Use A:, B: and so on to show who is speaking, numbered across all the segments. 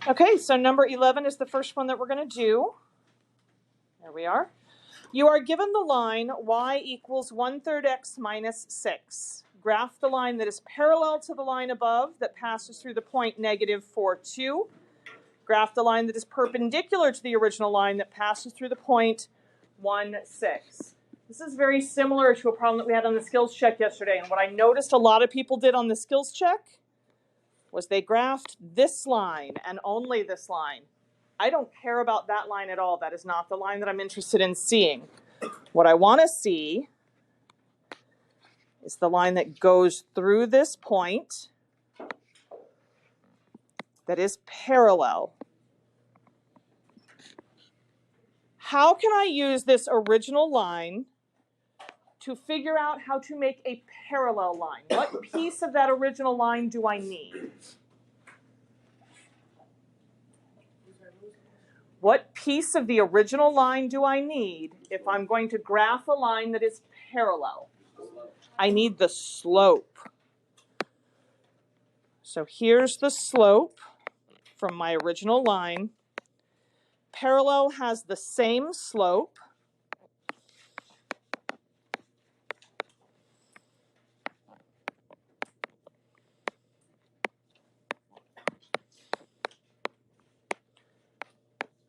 A: Okay, so number 11 is the first one that we're going to do. There we are. You are given the line y equals 1/3 x minus 6. Graph the line that is parallel to the line above that passes through the point -4, 2. Graph the line that is perpendicular to the original line that passes through the point 1, 6. This is very similar to a problem that we had on the skills check yesterday. And what I noticed a lot of people did on the skills check was they graphed this line and only this line. I don't care about that line at all. That is not the line that I'm interested in seeing. What I want to see is the line that goes through this point that is parallel. How can I use this original line to figure out how to make a parallel line? What piece of that original line do I need? What piece of the original line do I need if I'm going to graph a line that is parallel? I need the slope. So here's the slope from my original line. Parallel has the same slope.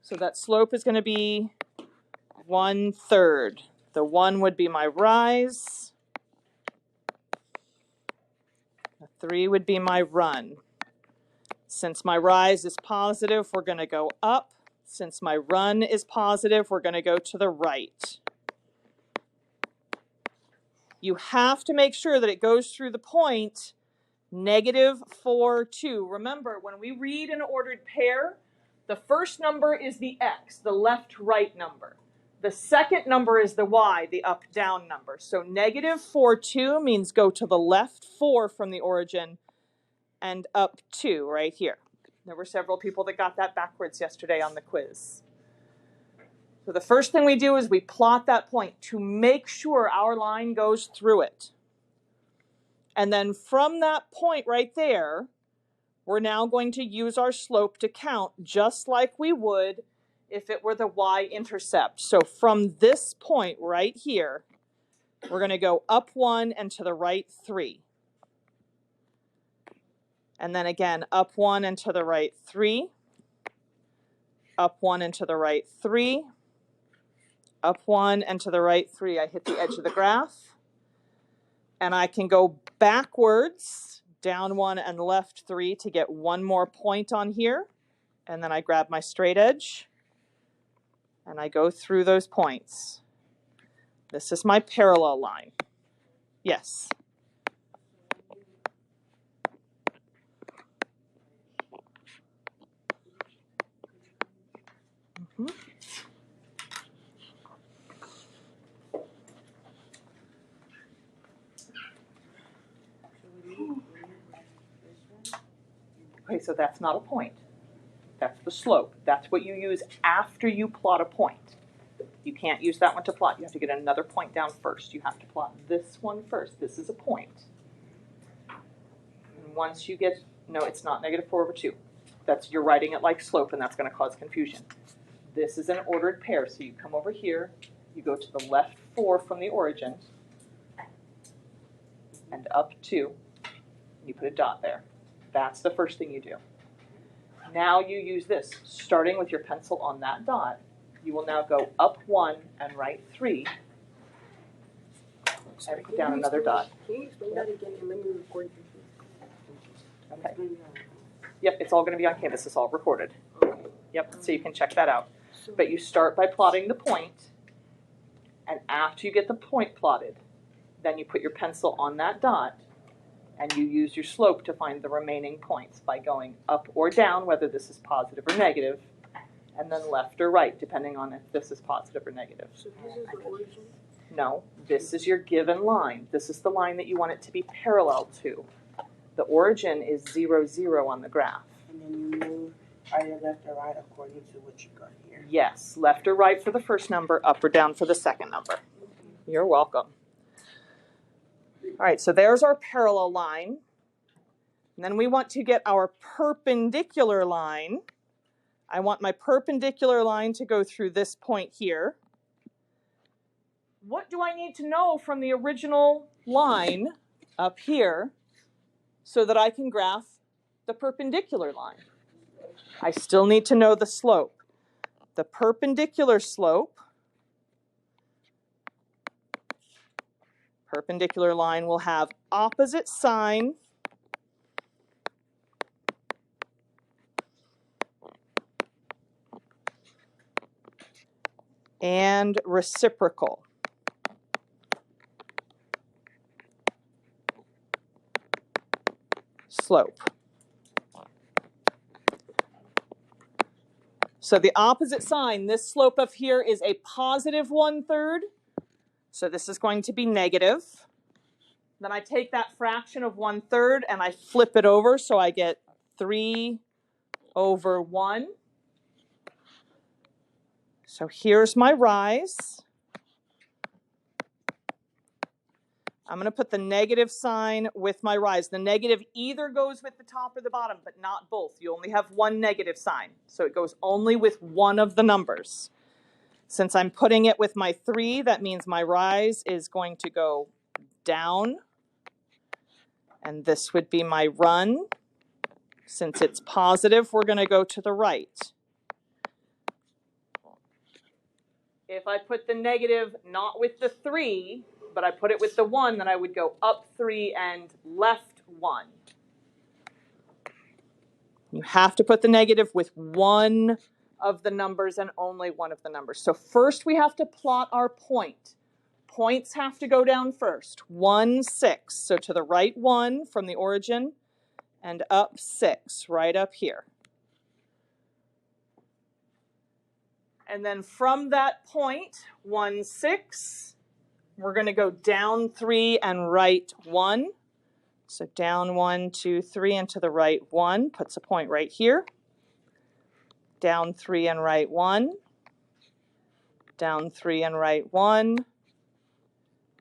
A: So that slope is going to be 1/3. The 1 would be my rise. The 3 would be my run. Since my rise is positive, we're going to go up. Since my run is positive, we're going to go to the right. You have to make sure that it goes through the point -4, 2. Remember, when we read an ordered pair, the first number is the x, the left-right number. The second number is the y, the up-down number. So -4, 2 means go to the left 4 from the origin and up 2 right here. There were several people that got that backwards yesterday on the quiz. So the first thing we do is we plot that point to make sure our line goes through it. And then from that point right there, we're now going to use our slope to count just like we would if it were the y-intercept. So from this point right here, we're going to go up 1 and to the right 3. And then again, up 1 and to the right 3. Up 1 and to the right 3. Up 1 and to the right 3. I hit the edge of the graph. And I can go backwards, down 1 and left 3 to get one more point on here. And then I grab my straight edge and I go through those points. This is my parallel line. Yes. Okay, so that's not a point. That's the slope. That's what you use after you plot a point. You can't use that one to plot. You have to get another point down first. You have to plot this one first. This is a point. And once you get, no, it's not -4/2. That's, you're writing it like slope, and that's going to cause confusion. This is an ordered pair. So you come over here, you go to the left 4 from the origin, and up 2. You put a dot there. That's the first thing you do. Now you use this. Starting with your pencil on that dot, you will now go up 1 and right 3, and put down another dot.
B: Can you explain that again and let me record it?
A: Okay. Yep, it's all going to be on Canvas. It's all recorded. Yep, so you can check that out. But you start by plotting the point, and after you get the point plotted, then you put your pencil on that dot, and you use your slope to find the remaining points by going up or down, whether this is positive or negative, and then left or right, depending on if this is positive or negative.
B: So this is the origin?
A: No, this is your given line. This is the line that you want it to be parallel to. The origin is 0, 0 on the graph.
C: And then you move either left or right according to what you got here.
A: Yes, left or right for the first number, up or down for the second number. You're welcome. All right, so there's our parallel line. And then we want to get our perpendicular line. I want my perpendicular line to go through this point here. What do I need to know from the original line up here so that I can graph the perpendicular line? I still need to know the slope. The perpendicular slope, perpendicular line will have opposite sign and reciprocal. Slope. So the opposite sign, this slope up here is a positive 1/3. So this is going to be negative. Then I take that fraction of 1/3 and I flip it over so I get 3/1. So here's my rise. I'm going to put the negative sign with my rise. The negative either goes with the top or the bottom, but not both. You only have one negative sign. So it goes only with one of the numbers. Since I'm putting it with my 3, that means my rise is going to go down. And this would be my run. Since it's positive, we're going to go to the right. If I put the negative not with the 3, but I put it with the 1, then I would go up 3 and left 1. You have to put the negative with one of the numbers and only one of the numbers. So first we have to plot our point. Points have to go down first. 1, 6. So to the right 1 from the origin and up 6 right up here. And then from that point, 1, 6, we're going to go down 3 and right 1. So down 1, 2, 3, and to the right 1, puts a point right here. Down 3 and right 1. Down 3 and right 1.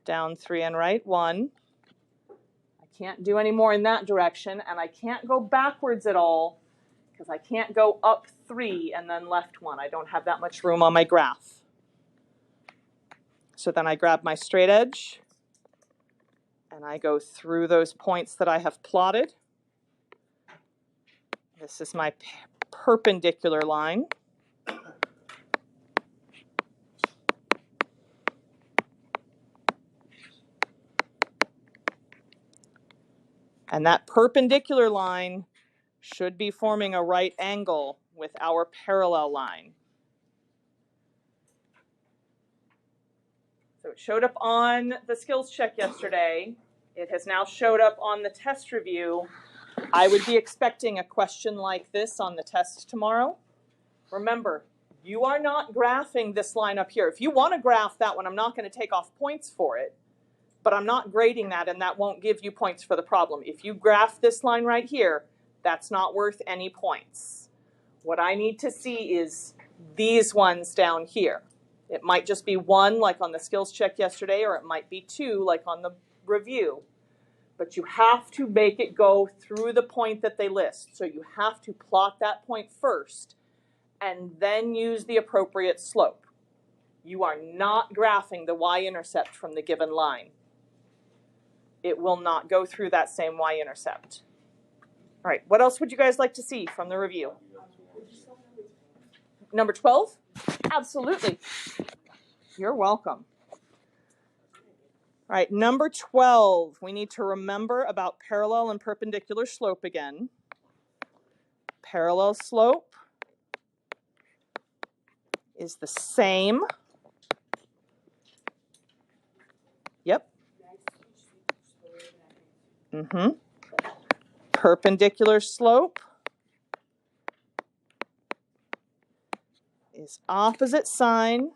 A: Down 3 and right 1. I can't do any more in that direction, and I can't go backwards at all because I can't go up 3 and then left 1. I don't have that much room on my graph. So then I grab my straight edge and I go through those points that I have plotted. This is my perpendicular line. And that perpendicular line should be forming a right angle with our parallel line. So it showed up on the skills check yesterday. It has now showed up on the test review. I would be expecting a question like this on the test tomorrow. Remember, you are not graphing this line up here. If you want to graph that one, I'm not going to take off points for it, but I'm not grading that, and that won't give you points for the problem. If you graph this line right here, that's not worth any points. What I need to see is these ones down here. It might just be 1 like on the skills check yesterday, or it might be 2 like on the review. But you have to make it go through the point that they list. So you have to plot that point first and then use the appropriate slope. You are not graphing the y-intercept from the given line. It will not go through that same y-intercept. All right, what else would you guys like to see from the review? Number 12? Absolutely. You're welcome. All right, number 12, we need to remember about parallel and perpendicular slope again. Parallel slope is the same. Yep. Perpendicular slope is opposite sign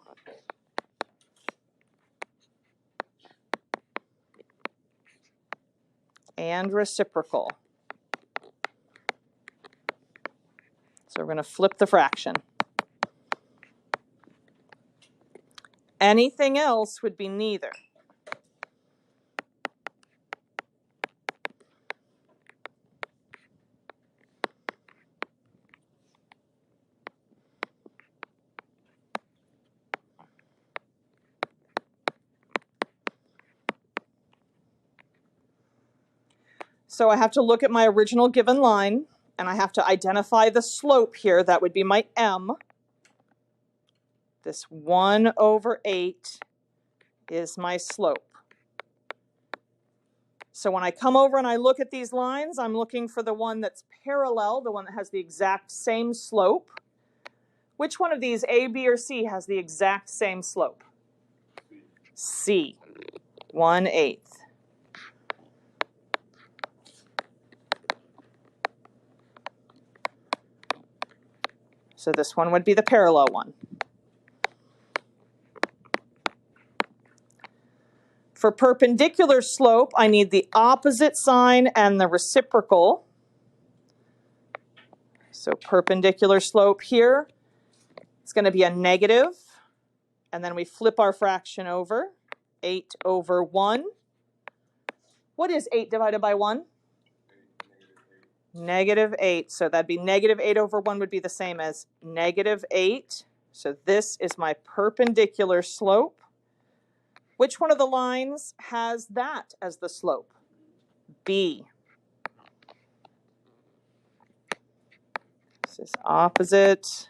A: and reciprocal. So we're going to flip the fraction. Anything else would be neither. So I have to look at my original given line, and I have to identify the slope here. That would be my m. This 1/8 is my slope. So when I come over and I look at these lines, I'm looking for the one that's parallel, the one that has the exact same slope. Which one of these, A, B, or C, has the exact same slope? C, 1/8. So this one would be the parallel one. For perpendicular slope, I need the opposite sign and the reciprocal. So perpendicular slope here, it's going to be a negative, and then we flip our fraction over, 8/1. What is 8 divided by 1? -8. So that'd be -8/1 would be the same as -8. So this is my perpendicular slope. Which one of the lines has that as the slope? B. This is opposite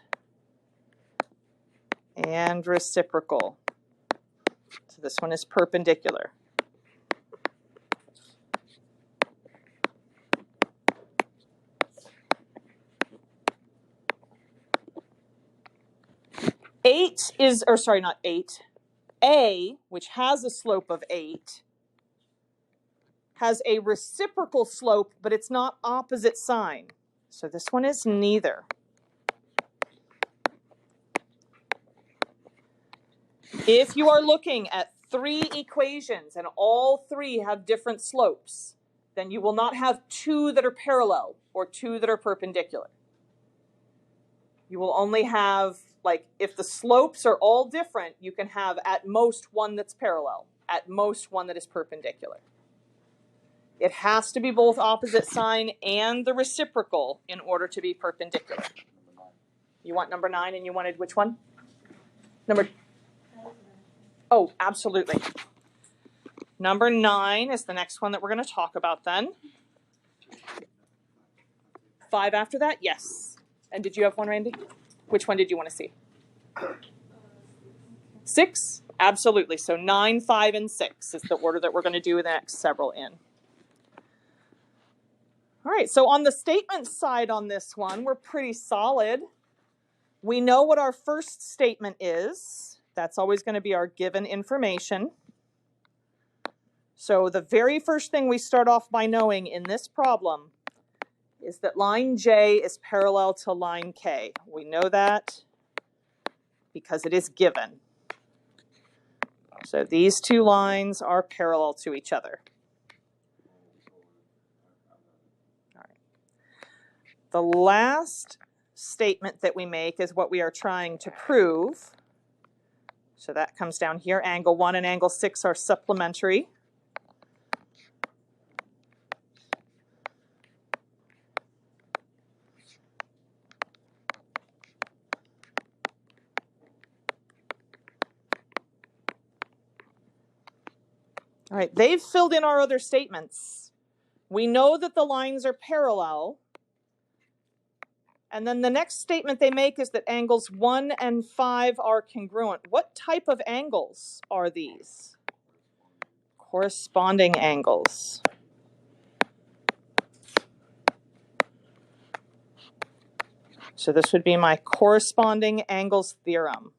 A: and reciprocal. So this one is perpendicular. A, which has a slope of 8, has a reciprocal slope, but it's not opposite sign. So this one is neither. If you are looking at 3 equations and all 3 have different slopes, then you will not have 2 that are parallel or 2 that are perpendicular. You will only have, like, if the slopes are all different, you can have at most one that's parallel, at most one that is perpendicular. It has to be both opposite sign and the reciprocal in order to be perpendicular. You want number 9, and you wanted which one? Oh, absolutely. Number 9 is the next one that we're going to talk about then. 5 after that? Yes. And did you have one, Randy? Which one did you want to see? 6? Absolutely. So 9, 5, and 6 is the order that we're going to do the next several in. All right, so on the statement side on this one, we're pretty solid. We know what our first statement is. That's always going to be our given information. So the very first thing we start off by knowing in this problem is that line J is parallel to line K. We know that because it is given. So these 2 lines are parallel to each other. All right. The last statement that we make is what we are trying to prove. So that comes down here. Angle 1 and angle 6 are supplementary. All right, they've filled in our other statements. We know that the lines are parallel. And then the next statement they make is that angles 1 and 5 are congruent. What type of angles are these? Corresponding angles. So this would be my corresponding angles theorem.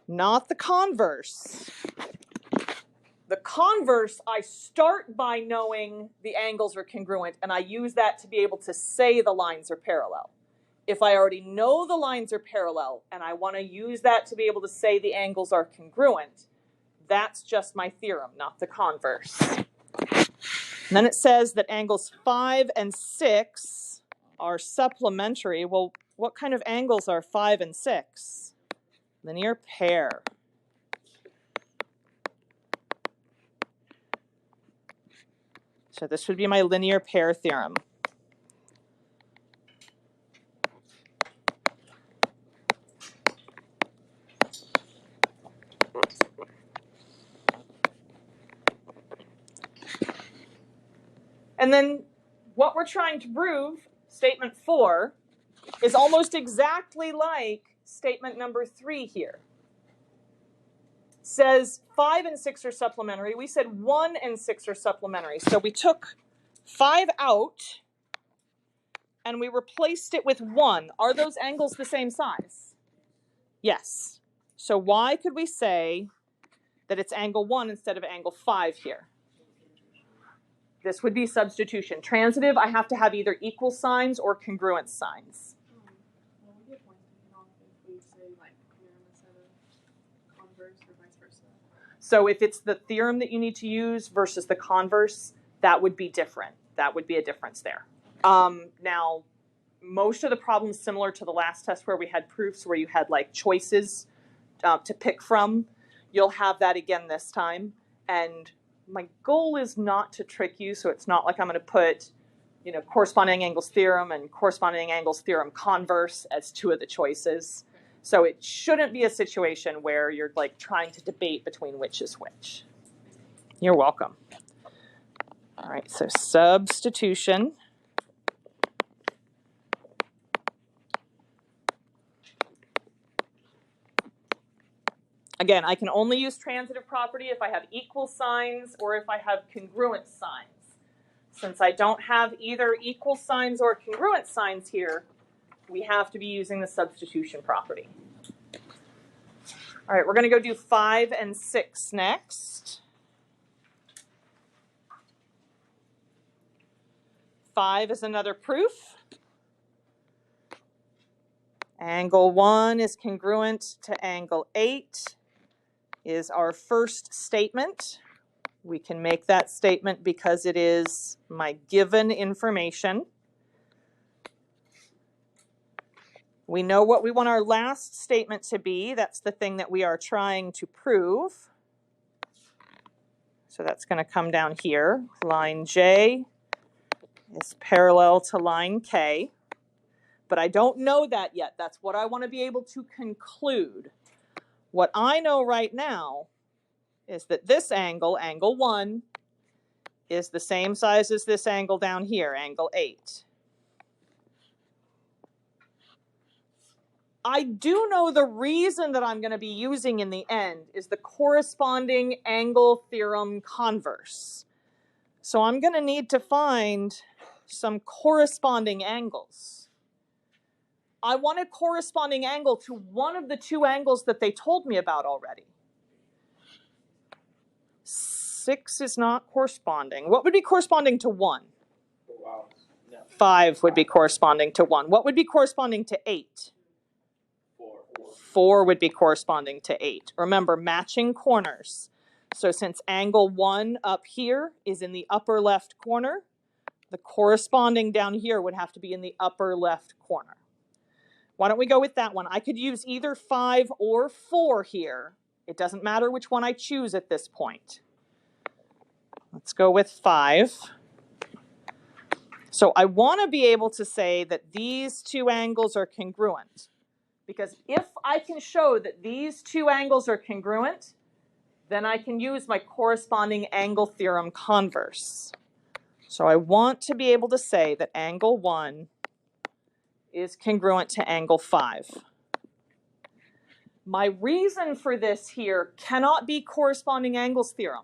A: Not the converse. The converse, I start by knowing the angles are congruent, and I use that to be able to say the lines are parallel. If I already know the lines are parallel, and I want to use that to be able to say the angles are congruent, that's just my theorem, not the converse. And then it says that angles 5 and 6 are supplementary. Well, what kind of angles are 5 and 6? Linear pair. So this would be my linear pair theorem. And then what we're trying to prove, statement 4, is almost exactly like statement number 3 here. Says 5 and 6 are supplementary. We said 1 and 6 are supplementary. So we took 5 out and we replaced it with 1. Are those angles the same size? Yes. So why could we say that it's angle 1 instead of angle 5 here? This would be substitution. Transitive, I have to have either equal signs or congruent signs.
B: Well, we get points taken off if we say like theorem instead of converse or vice versa.
A: So if it's the theorem that you need to use versus the converse, that would be different. That would be a difference there. Now, most of the problems similar to the last test where we had proofs where you had like choices to pick from, you'll have that again this time. And my goal is not to trick you, so it's not like I'm going to put, you know, corresponding angles theorem and corresponding angles theorem converse as 2 of the choices. So it shouldn't be a situation where you're like trying to debate between which is which. You're welcome. All right, so substitution. Again, I can only use transitive property if I have equal signs or if I have congruent signs. Since I don't have either equal signs or congruent signs here, we have to be using the substitution property. All right, we're going to go do 5 and 6 next. 5 is another proof. Angle 1 is congruent to angle 8 is our first statement. We can make that statement because it is my given information. We know what we want our last statement to be. That's the thing that we are trying to prove. So that's going to come down here. Line J is parallel to line K. But I don't know that yet. That's what I want to be able to conclude. What I know right now is that this angle, angle 1, is the same size as this angle down here, angle 8. I do know the reason that I'm going to be using in the end is the corresponding angle theorem converse. So I'm going to need to find some corresponding angles. I want a corresponding angle to one of the 2 angles that they told me about already. 6 is not corresponding. What would be corresponding to 1? 5 would be corresponding to 1. What would be corresponding to 8? 4 would be corresponding to 8. Remember, matching corners. So since angle 1 up here is in the upper left corner, the corresponding down here would have to be in the upper left corner. Why don't we go with that one? I could use either 5 or 4 here. It doesn't matter which one I choose at this point. Let's go with 5. So I want to be able to say that these 2 angles are congruent. Because if I can show that these 2 angles are congruent, then I can use my corresponding angle theorem converse. So I want to be able to say that angle 1 is congruent to angle 5. My reason for this here cannot be corresponding angles theorem,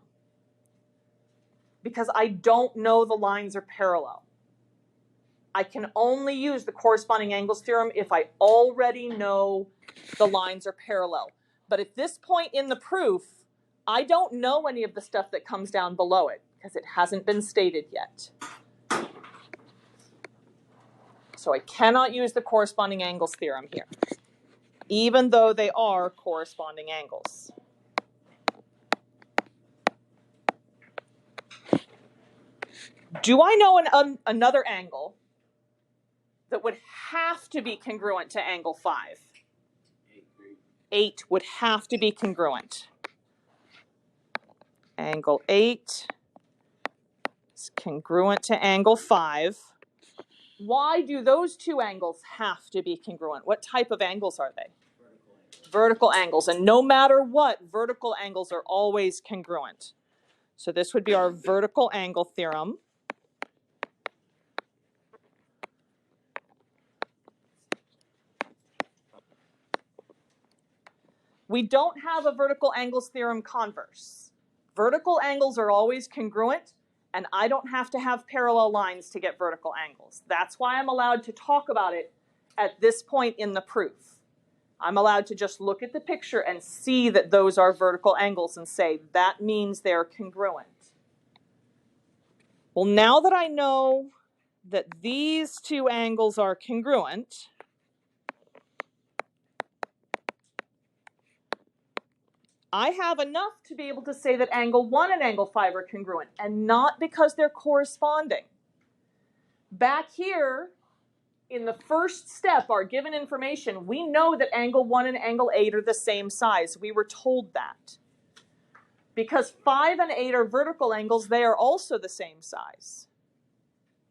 A: because I don't know the lines are parallel. I can only use the corresponding angles theorem if I already know the lines are parallel. But at this point in the proof, I don't know any of the stuff that comes down below it because it hasn't been stated yet. So I cannot use the corresponding angles theorem here, even though they are corresponding angles. Do I know another angle that would have to be congruent to angle 5? 8 would have to be congruent. Angle 8 is congruent to angle 5. Why do those 2 angles have to be congruent? What type of angles are they? Vertical angles. And no matter what, vertical angles are always congruent. So this would be our vertical angle theorem. We don't have a vertical angles theorem converse. Vertical angles are always congruent, and I don't have to have parallel lines to get vertical angles. That's why I'm allowed to talk about it at this point in the proof. I'm allowed to just look at the picture and see that those are vertical angles and say, that means they're congruent. Well, now that I know that these two angles are congruent, I have enough to be able to say that angle 1 and angle 5 are congruent, and not because they're corresponding. Back here, in the first step, our given information, we know that angle 1 and angle 8 are the same size. We were told that. Because 5 and 8 are vertical angles, they are also the same size.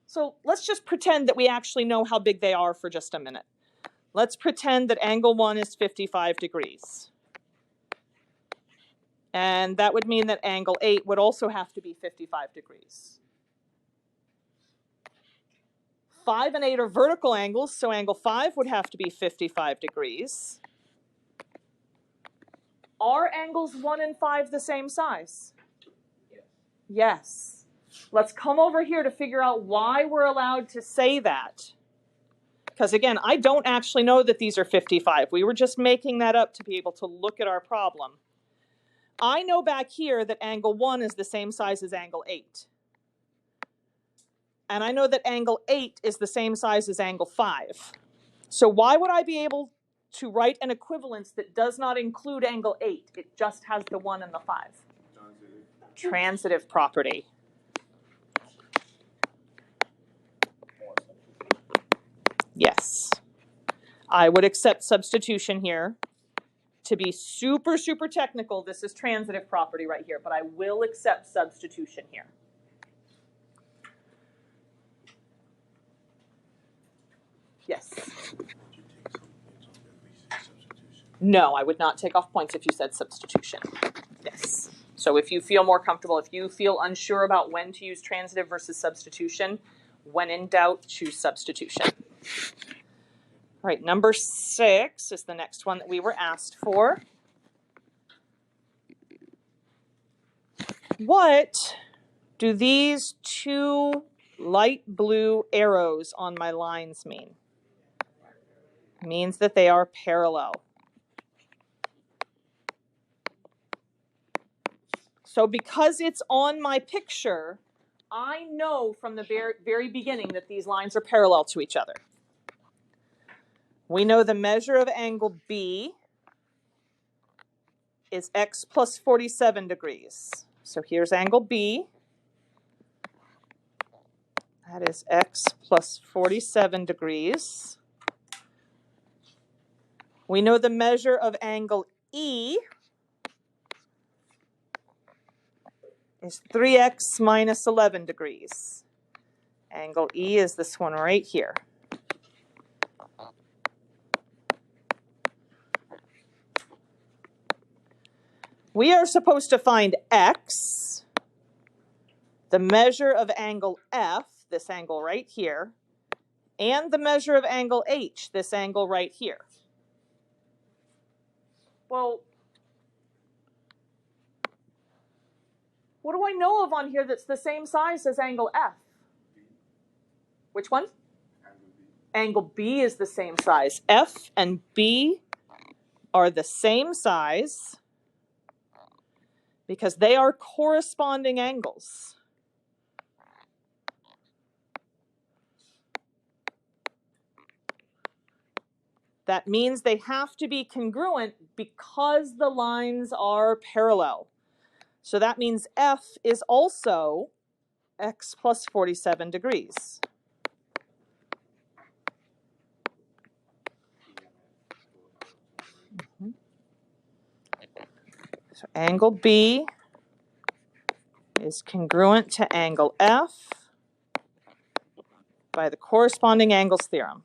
A: So let's just pretend that we actually know how big they are for just a minute. Let's pretend that angle 1 is 55 degrees. And that would mean that angle 8 would also have to be 55 degrees. 5 and 8 are vertical angles, so angle 5 would have to be 55 degrees. Are angles 1 and 5 the same size? Yes. Let's come over here to figure out why we're allowed to say that. Because again, I don't actually know that these are 55. We were just making that up to be able to look at our problem. I know back here that angle 1 is the same size as angle 8. And I know that angle 8 is the same size as angle 5. So why would I be able to write an equivalence that does not include angle 8? It just has the 1 and the 5. Transitive property. Yes. I would accept substitution here. To be super, super technical, this is transitive property right here, but I will accept substitution here. Yes. No, I would not take off points if you said substitution. Yes. So if you feel more comfortable, if you feel unsure about when to use transitive versus substitution, when in doubt, choose substitution. All right, number 6 is the next one that we were asked for. What do these two light blue arrows on my lines mean? It means that they are parallel. So because it's on my picture, I know from the very beginning that these lines are parallel to each other. We know the measure of angle B is x plus 47 degrees. So here's angle B. That is x plus 47 degrees. We know the measure of angle E is 3x minus 11 degrees. Angle E is this one right here. We are supposed to find x, the measure of angle F, this angle right here, and the measure of angle H, this angle right here. Well, what do I know of on here that's the same size as angle F? Which one? Angle B is the same size. F and B are the same size because they are corresponding angles. That means they have to be congruent because the lines are parallel. So that means F is also x plus 47 degrees. So angle B is congruent to angle F by the corresponding angles theorem.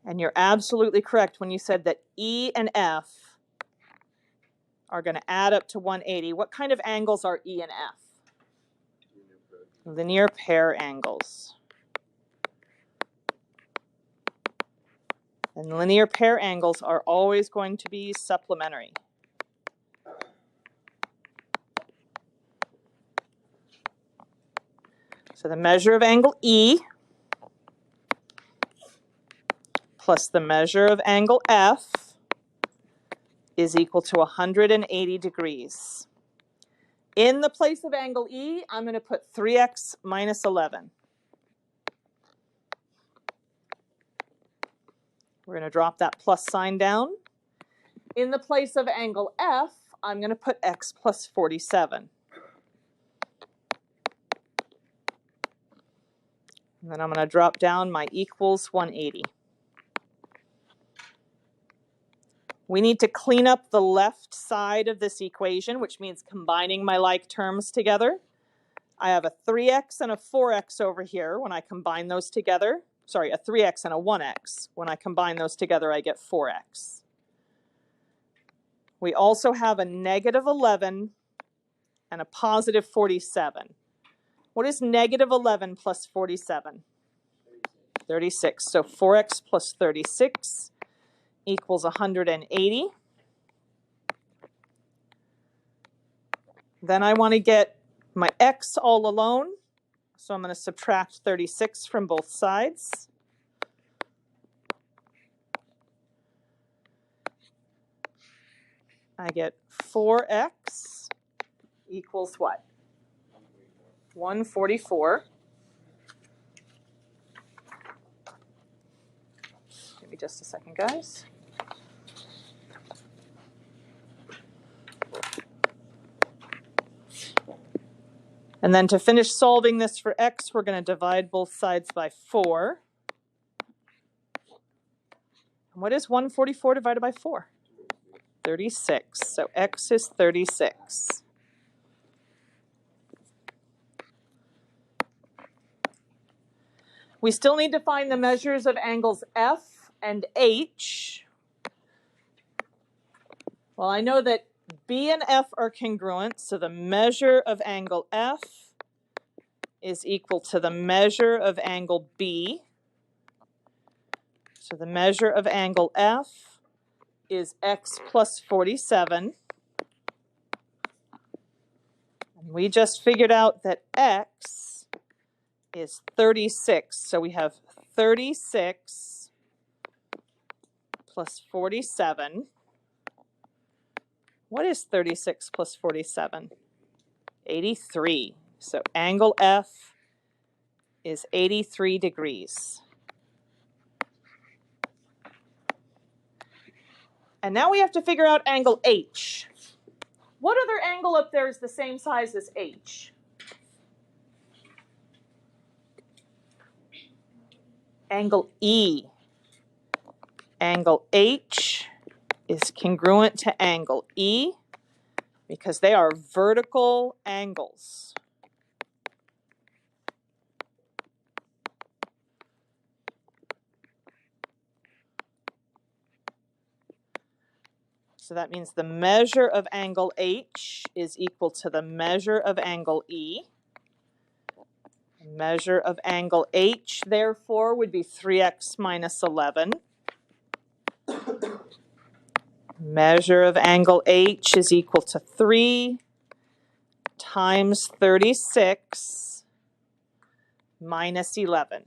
A: And you're absolutely correct when you said that E and F are going to add up to 180. What kind of angles are E and F? Linear pair angles. And linear pair angles are always going to be supplementary. So the measure of angle E plus the measure of angle F is equal to 180 degrees. In the place of angle E, I'm going to put 3x minus 11. We're going to drop that plus sign down. In the place of angle F, I'm going to put x plus 47. And then I'm going to drop down my equals 180. We need to clean up the left side of this equation, which means combining my like terms together. I have a 3x and a 4x over here. When I combine those together, sorry, a 3x and a 1x. When I combine those together, I get 4x. We also have a negative 11 and a positive 47. What is negative 11 plus 47? 36. So 4x plus 36 equals 180. Then I want to get my x all alone. So I'm going to subtract 36 from both sides. I get 4x equals what? 144. Give me just a second, guys. And then to finish solving this for x, we're going to divide both sides by 4. And what is 144 divided by 4? 36. So x is 36. We still need to find the measures of angles F and H. Well, I know that B and F are congruent, so the measure of angle F is equal to the measure of angle B. So the measure of angle F is x plus 47. And we just figured out that x is 36. So we have 36 plus 47. What is 36 plus 47? 83. So angle F is 83 degrees. And now we have to figure out angle H. What other angle up there is the same size as H? Angle E. Angle H is congruent to angle E because they are vertical angles. So that means the measure of angle H is equal to the measure of angle E. The measure of angle H, therefore, would be 3x minus 11. Measure of angle H is equal to 3 times 36 minus 11.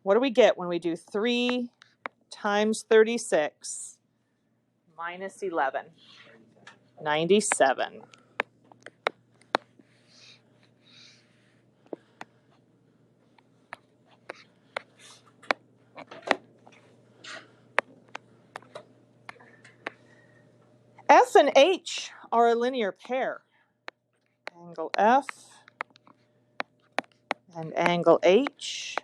A: What do we get when we do 3 times 36 minus 11? 97. F and H are a linear pair. Angle F and angle H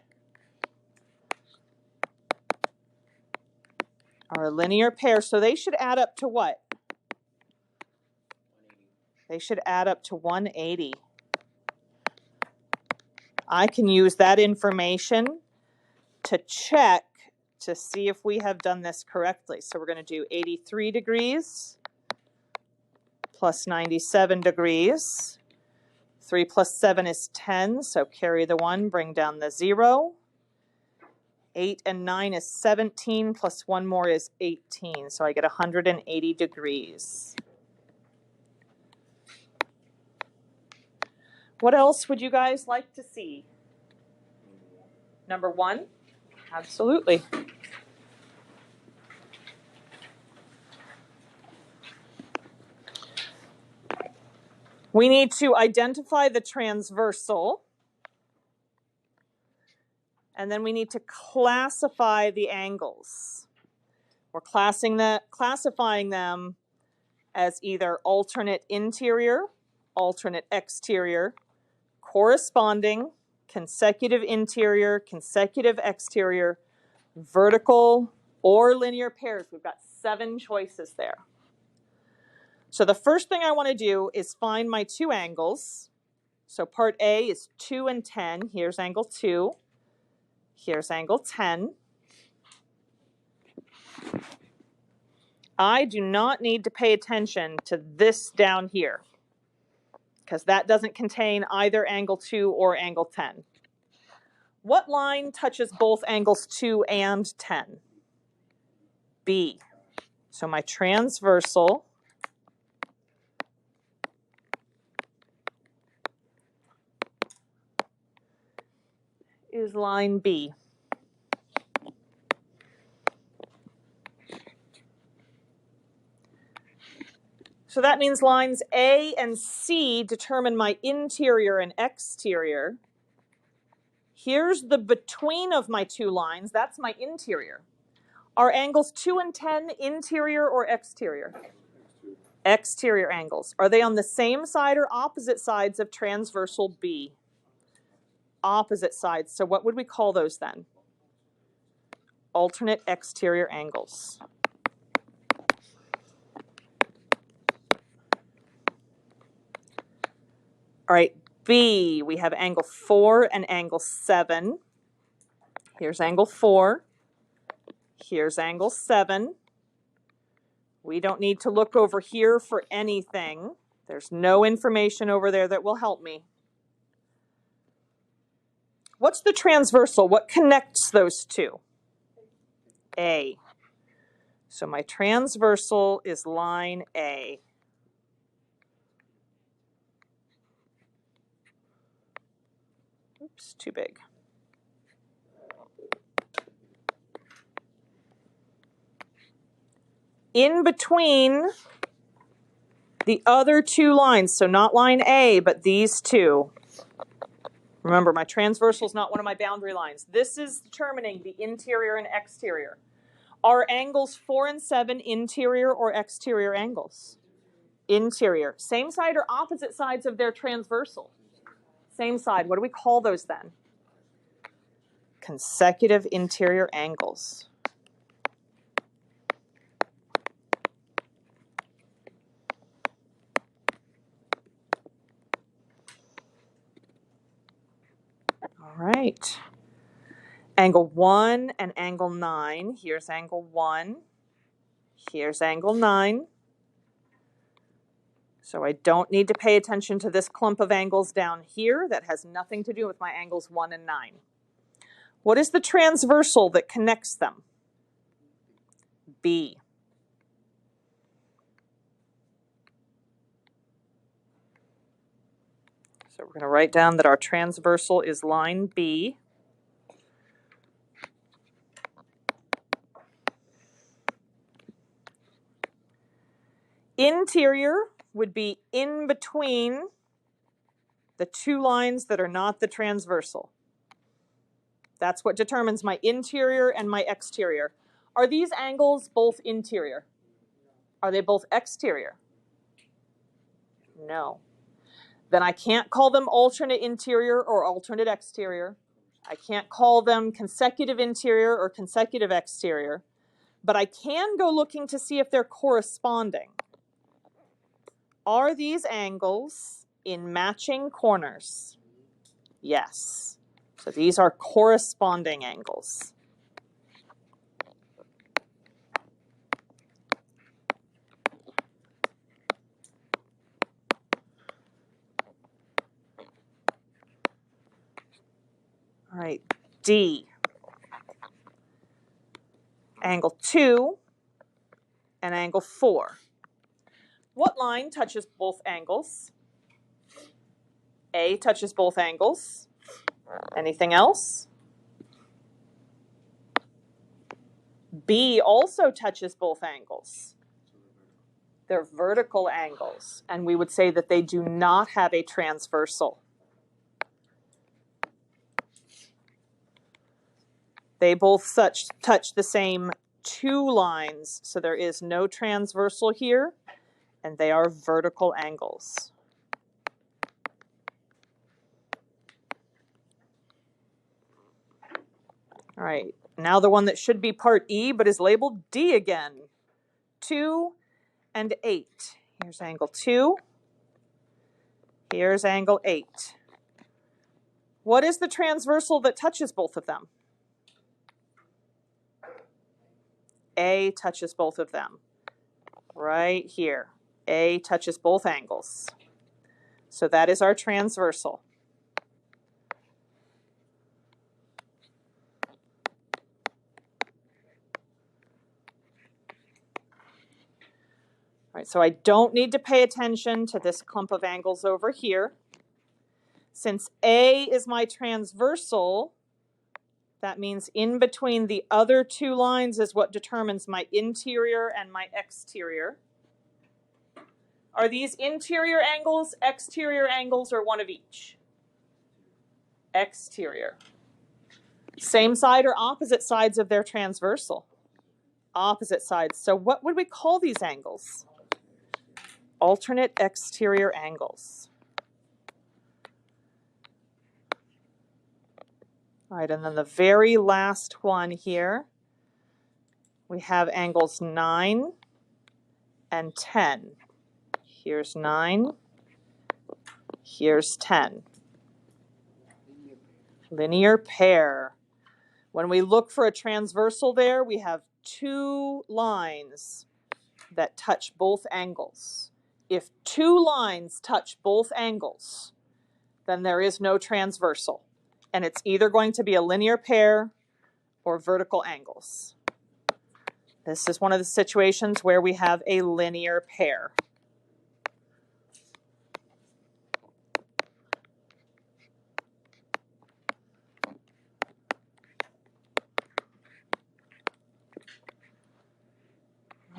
A: are a linear pair, so they should add up to what? They should add up to 180. I can use that information to check to see if we have done this correctly. So we're going to do 83 degrees plus 97 degrees. 3 plus 7 is 10, so carry the 1, bring down the 0. 8 and 9 is 17, plus 1 more is 18, so I get 180 degrees. What else would you guys like to see? Number 1? Absolutely. We need to identify the transversal, and then we need to classify the angles. We're classifying them as either alternate interior, alternate exterior, corresponding, consecutive interior, consecutive exterior, vertical, or linear pairs. We've got 7 choices there. So the first thing I want to do is find my 2 angles. So part A is 2 and 10. Here's angle 2. Here's angle 10. I do not need to pay attention to this down here, because that doesn't contain either angle 2 or angle 10. What line touches both angles 2 and 10? B. So my transversal is line B. So that means lines A and C determine my interior and exterior. Here's the between of my 2 lines. That's my interior. Are angles 2 and 10 interior or exterior? Exterior angles. Are they on the same side or opposite sides of transversal B? Opposite sides. So what would we call those then? Alternate exterior angles. All right, B, we have angle 4 and angle 7. Here's angle 4. Here's angle 7. We don't need to look over here for anything. There's no information over there that will help me. What's the transversal? What connects those 2? A. So my transversal is line A. Oops, too big. In between the other 2 lines, so not line A, but these 2. Remember, my transversal is not one of my boundary lines. This is determining the interior and exterior. Are angles 4 and 7 interior or exterior angles? Interior. Same side or opposite sides of their transversal? Same side. What do we call those then? Consecutive interior angles. All right. Angle 1 and angle 9. Here's angle 1. Here's angle 9. So I don't need to pay attention to this clump of angles down here. That has nothing to do with my angles 1 and 9. What is the transversal that connects them? B. So we're going to write down that our transversal is line B. Interior would be in between the 2 lines that are not the transversal. That's what determines my interior and my exterior. Are these angles both interior? Are they both exterior? No. Then I can't call them alternate interior or alternate exterior. I can't call them consecutive interior or consecutive exterior. But I can go looking to see if they're corresponding. Are these angles in matching corners? Yes. So these are corresponding angles. All right, D. Angle 2 and angle 4. What line touches both angles? A touches both angles. Anything else? B also touches both angles. They're vertical angles, and we would say that they do not have a transversal. They both touch the same two lines, so there is no transversal here, and they are vertical angles. All right, now the one that should be part E but is labeled D again. 2 and 8. Here's angle 2. Here's angle 8. What is the transversal that touches both of them? A touches both of them. Right here. A touches both angles. So that is our transversal. All right, so I don't need to pay attention to this clump of angles over here. Since A is my transversal, that means in between the other two lines is what determines my interior and my exterior. Are these interior angles, exterior angles, or one of each? Exterior. Same side or opposite sides of their transversal? Opposite sides. So what would we call these angles? Alternate exterior angles. All right, and then the very last one here, we have angles 9 and 10. Here's 9, here's 10. Linear pair. When we look for a transversal there, we have two lines that touch both angles. If two lines touch both angles, then there is no transversal. And it's either going to be a linear pair or vertical angles. This is one of the situations where we have a linear pair.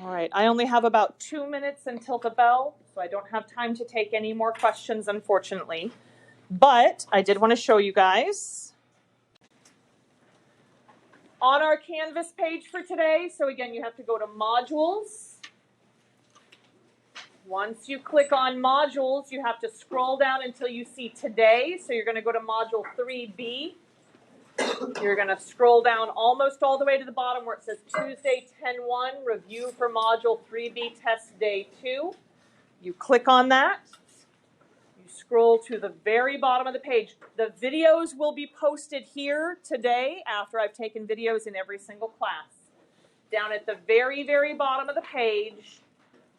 A: All right, I only have about 2 minutes until the bell, so I don't have time to take any more questions, unfortunately. But I did want to show you guys on our Canvas page for today. So again, you have to go to Modules. Once you click on Modules, you have to scroll down until you see Today. So you're going to go to Module 3B. You're going to scroll down almost all the way to the bottom where it says Tuesday 10-1, Review for Module 3B, Test Day 2. You click on that. You scroll to the very bottom of the page. The videos will be posted here today after I've taken videos in every single class. Down at the very, very bottom of the page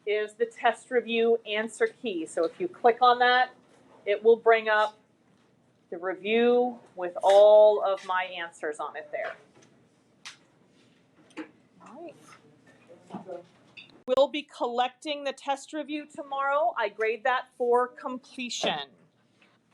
A: is the test review answer key. So if you click on that, it will bring up the review with all of my answers on it there. All right. We'll be collecting the test review tomorrow. I grade that for completion.